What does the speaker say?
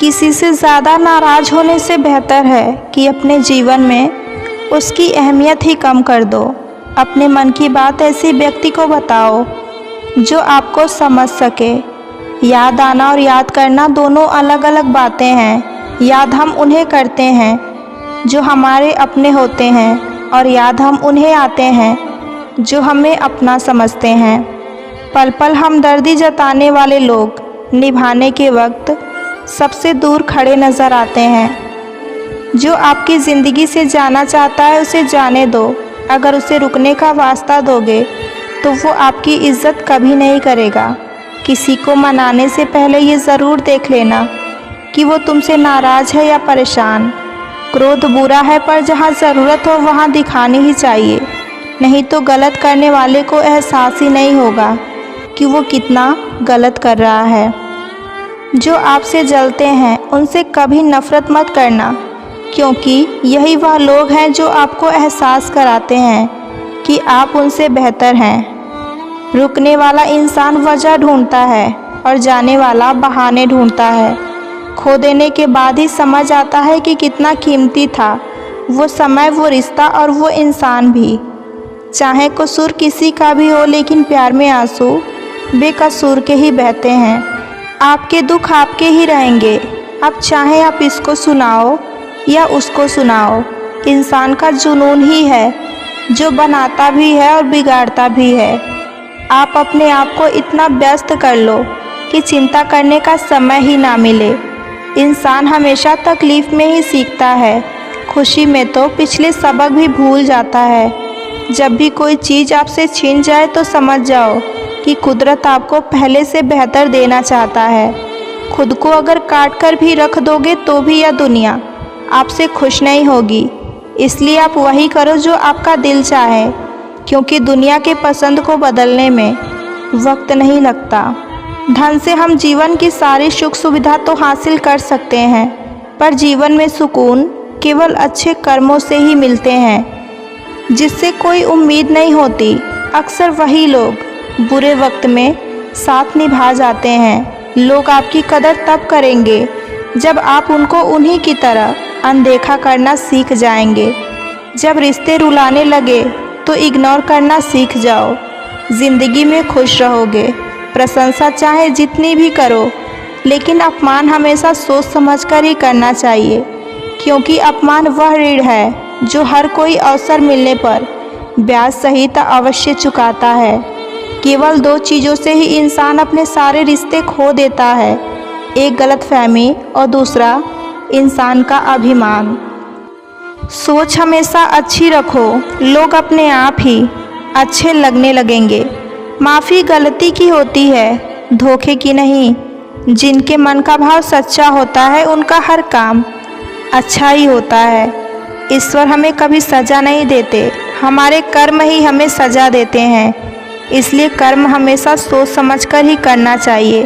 किसी से ज़्यादा नाराज़ होने से बेहतर है कि अपने जीवन में उसकी अहमियत ही कम कर दो। अपने मन की बात ऐसे व्यक्ति को बताओ जो आपको समझ सके। याद आना और याद करना दोनों अलग अलग बातें हैं। याद हम उन्हें करते हैं जो हमारे अपने होते हैं, और याद हम उन्हें आते हैं जो हमें अपना समझते हैं। पल पल हमदर्दी जताने वाले लोग निभाने के वक्त सबसे दूर खड़े नज़र आते हैं। जो आपकी ज़िंदगी से जाना चाहता है उसे जाने दो। अगर उसे रुकने का वास्ता दोगे तो वो आपकी इज़्ज़त कभी नहीं करेगा। किसी को मनाने से पहले ये ज़रूर देख लेना कि वो तुमसे नाराज़ है या परेशान। क्रोध बुरा है, पर जहाँ ज़रूरत हो वहाँ दिखानी ही चाहिए, नहीं तो गलत करने वाले को एहसास ही नहीं होगा कि वो कितना गलत कर रहा है। जो आपसे जलते हैं उनसे कभी नफ़रत मत करना, क्योंकि यही वह लोग हैं जो आपको एहसास कराते हैं कि आप उनसे बेहतर हैं। रुकने वाला इंसान वजह ढूंढता है और जाने वाला बहाने ढूंढता है। खो देने के बाद ही समझ आता है कि कितना कीमती था वो समय, वो रिश्ता और वो इंसान भी। चाहे कसूर किसी का भी हो, लेकिन प्यार में आंसू बेकसूर के ही बहते हैं। आपके दुख आपके ही रहेंगे। अब चाहे आप इसको सुनाओ या उसको सुनाओ, इंसान का जुनून ही है जो बनाता भी है और बिगाड़ता भी है। आप अपने आप को इतना व्यस्त कर लो कि चिंता करने का समय ही ना मिले। इंसान हमेशा तकलीफ़ में ही सीखता है, खुशी में तो पिछले सबक भी भूल जाता है। जब भी कोई चीज़ आपसे छीन जाए तो समझ जाओ कि कुदरत आपको पहले से बेहतर देना चाहता है। खुद को अगर काट कर भी रख दोगे तो भी यह दुनिया आपसे खुश नहीं होगी। इसलिए आप वही करो जो आपका दिल चाहे, क्योंकि दुनिया के पसंद को बदलने में वक्त नहीं लगता। धन से हम जीवन की सारी सुख सुविधा तो हासिल कर सकते हैं, पर जीवन में सुकून केवल अच्छे कर्मों से ही मिलते हैं जिससे कोई उम्मीद नहीं होती। अक्सर वही लोग बुरे वक्त में साथ निभा जाते हैं। लोग आपकी कदर तब करेंगे जब आप उनको उन्हीं की तरह अनदेखा करना सीख जाएंगे। जब रिश्ते रुलाने लगे तो इग्नोर करना सीख जाओ। ज़िंदगी में खुश रहोगे। प्रशंसा चाहे जितनी भी करो, लेकिन अपमान हमेशा सोच समझ कर ही करना चाहिए, क्योंकि अपमान वह ऋण है जो हर कोई अवसर मिलने पर ब्याज सहित अवश्य चुकाता है। केवल दो चीज़ों से ही इंसान अपने सारे रिश्ते खो देता है, एक गलतफहमी और दूसरा इंसान का अभिमान। सोच हमेशा अच्छी रखो, लोग अपने आप ही अच्छे लगने लगेंगे। माफ़ी गलती की होती है, धोखे की नहीं। जिनके मन का भाव सच्चा होता है उनका हर काम अच्छा ही होता है। ईश्वर हमें कभी सज़ा नहीं देते, हमारे कर्म ही हमें सज़ा देते हैं। इसलिए कर्म हमेशा सोच समझकर ही करना चाहिए।